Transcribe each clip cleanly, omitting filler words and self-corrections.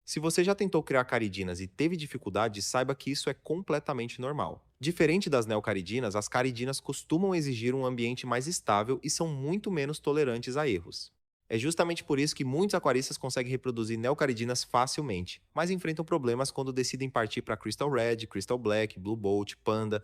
Se você já tentou criar caridinas e teve dificuldade, saiba que isso é completamente normal. Diferente das neocaridinas, as caridinas costumam exigir um ambiente mais estável e são muito menos tolerantes a erros. É justamente por isso que muitos aquaristas conseguem reproduzir neocaridinas facilmente, mas enfrentam problemas quando decidem partir para Crystal Red, Crystal Black, Blue Bolt, Panda,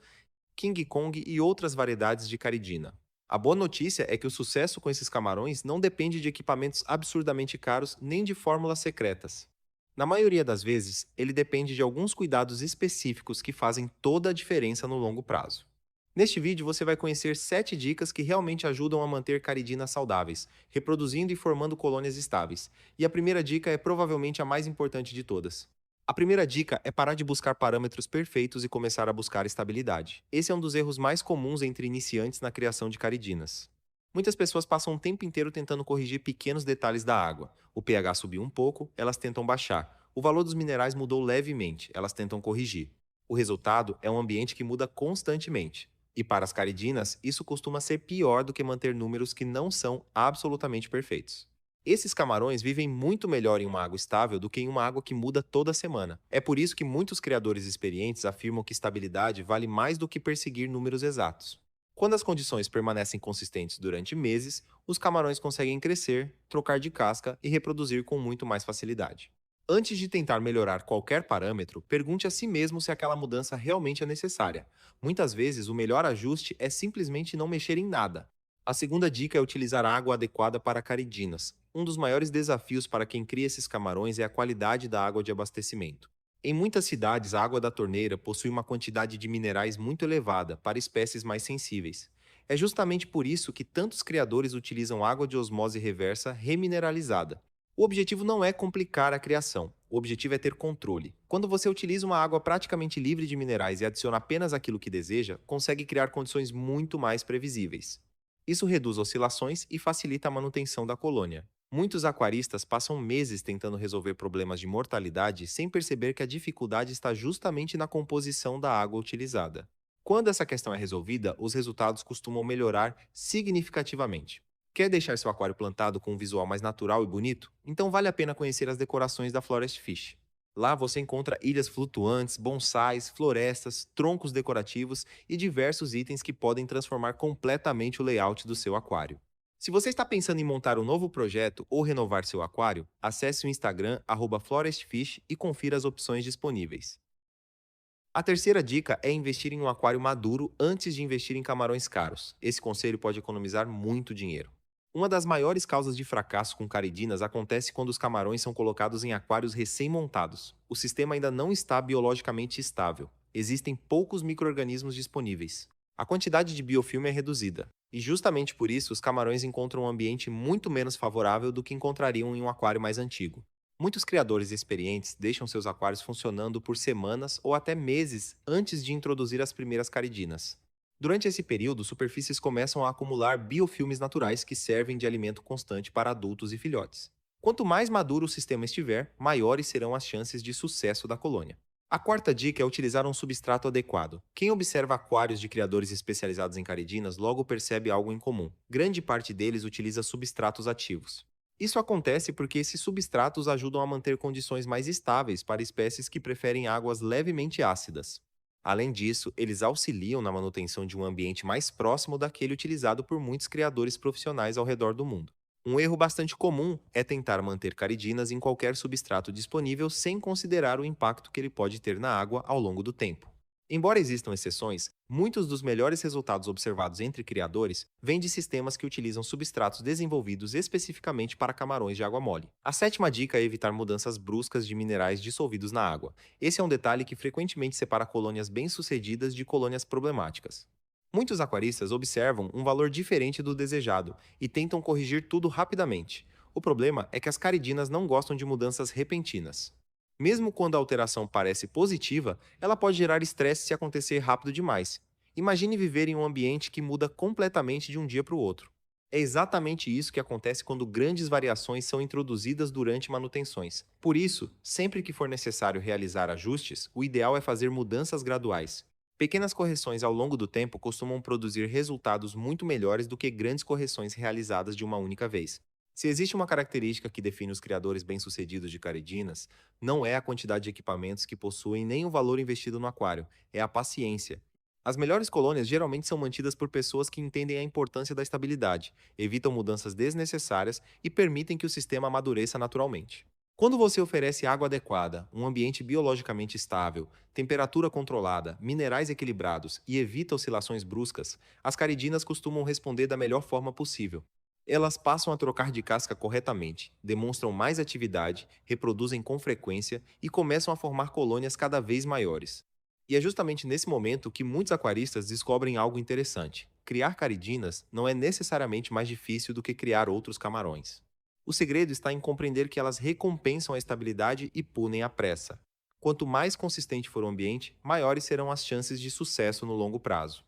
King Kong e outras variedades de caridina. A boa notícia é que o sucesso com esses camarões não depende de equipamentos absurdamente caros nem de fórmulas secretas. Na maioria das vezes, ele depende de alguns cuidados específicos que fazem toda a diferença no longo prazo. Neste vídeo você vai conhecer 7 dicas que realmente ajudam a manter caridinas saudáveis, reproduzindo e formando colônias estáveis. E a primeira dica é provavelmente a mais importante de todas. A primeira dica é parar de buscar parâmetros perfeitos e começar a buscar estabilidade. Esse é um dos erros mais comuns entre iniciantes na criação de caridinas. Muitas pessoas passam o tempo inteiro tentando corrigir pequenos detalhes da água. O pH subiu um pouco, elas tentam baixar. O valor dos minerais mudou levemente, elas tentam corrigir. O resultado é um ambiente que muda constantemente. E para as caridinas, isso costuma ser pior do que manter números que não são absolutamente perfeitos. Esses camarões vivem muito melhor em uma água estável do que em uma água que muda toda semana. É por isso que muitos criadores experientes afirmam que estabilidade vale mais do que perseguir números exatos. Quando as condições permanecem consistentes durante meses, os camarões conseguem crescer, trocar de casca e reproduzir com muito mais facilidade. Antes de tentar melhorar qualquer parâmetro, pergunte a si mesmo se aquela mudança realmente é necessária. Muitas vezes, o melhor ajuste é simplesmente não mexer em nada. A segunda dica é utilizar a água adequada para caridinas. Um dos maiores desafios para quem cria esses camarões é a qualidade da água de abastecimento. Em muitas cidades, a água da torneira possui uma quantidade de minerais muito elevada para espécies mais sensíveis. É justamente por isso que tantos criadores utilizam água de osmose reversa remineralizada. O objetivo não é complicar a criação, o objetivo é ter controle. Quando você utiliza uma água praticamente livre de minerais e adiciona apenas aquilo que deseja, consegue criar condições muito mais previsíveis. Isso reduz oscilações e facilita a manutenção da colônia. Muitos aquaristas passam meses tentando resolver problemas de mortalidade sem perceber que a dificuldade está justamente na composição da água utilizada. Quando essa questão é resolvida, os resultados costumam melhorar significativamente. Quer deixar seu aquário plantado com um visual mais natural e bonito? Então vale a pena conhecer as decorações da Florest Fish. Lá você encontra ilhas flutuantes, bonsais, florestas, troncos decorativos e diversos itens que podem transformar completamente o layout do seu aquário. Se você está pensando em montar um novo projeto ou renovar seu aquário, acesse o Instagram @florestfish e confira as opções disponíveis. A terceira dica é investir em um aquário maduro antes de investir em camarões caros. Esse conselho pode economizar muito dinheiro. Uma das maiores causas de fracasso com caridinas acontece quando os camarões são colocados em aquários recém-montados. O sistema ainda não está biologicamente estável. Existem poucos micro-organismos disponíveis. A quantidade de biofilme é reduzida. E justamente por isso, os camarões encontram um ambiente muito menos favorável do que encontrariam em um aquário mais antigo. Muitos criadores experientes deixam seus aquários funcionando por semanas ou até meses antes de introduzir as primeiras caridinas. Durante esse período, superfícies começam a acumular biofilmes naturais que servem de alimento constante para adultos e filhotes. Quanto mais maduro o sistema estiver, maiores serão as chances de sucesso da colônia. A quarta dica é utilizar um substrato adequado. Quem observa aquários de criadores especializados em caridinas logo percebe algo em comum. Grande parte deles utiliza substratos ativos. Isso acontece porque esses substratos ajudam a manter condições mais estáveis para espécies que preferem águas levemente ácidas. Além disso, eles auxiliam na manutenção de um ambiente mais próximo daquele utilizado por muitos criadores profissionais ao redor do mundo. Um erro bastante comum é tentar manter caridinas em qualquer substrato disponível sem considerar o impacto que ele pode ter na água ao longo do tempo. Embora existam exceções, muitos dos melhores resultados observados entre criadores vêm de sistemas que utilizam substratos desenvolvidos especificamente para camarões de água mole. A sétima dica é evitar mudanças bruscas de minerais dissolvidos na água. Esse é um detalhe que frequentemente separa colônias bem-sucedidas de colônias problemáticas. Muitos aquaristas observam um valor diferente do desejado e tentam corrigir tudo rapidamente. O problema é que as caridinas não gostam de mudanças repentinas. Mesmo quando a alteração parece positiva, ela pode gerar estresse se acontecer rápido demais. Imagine viver em um ambiente que muda completamente de um dia para o outro. É exatamente isso que acontece quando grandes variações são introduzidas durante manutenções. Por isso, sempre que for necessário realizar ajustes, o ideal é fazer mudanças graduais. Pequenas correções ao longo do tempo costumam produzir resultados muito melhores do que grandes correções realizadas de uma única vez. Se existe uma característica que define os criadores bem-sucedidos de caridinas, não é a quantidade de equipamentos que possuem nem o valor investido no aquário, é a paciência. As melhores colônias geralmente são mantidas por pessoas que entendem a importância da estabilidade, evitam mudanças desnecessárias e permitem que o sistema amadureça naturalmente. Quando você oferece água adequada, um ambiente biologicamente estável, temperatura controlada, minerais equilibrados e evita oscilações bruscas, as caridinas costumam responder da melhor forma possível. Elas passam a trocar de casca corretamente, demonstram mais atividade, reproduzem com frequência e começam a formar colônias cada vez maiores. E é justamente nesse momento que muitos aquaristas descobrem algo interessante. Criar caridinas não é necessariamente mais difícil do que criar outros camarões. O segredo está em compreender que elas recompensam a estabilidade e punem a pressa. Quanto mais consistente for o ambiente, maiores serão as chances de sucesso no longo prazo.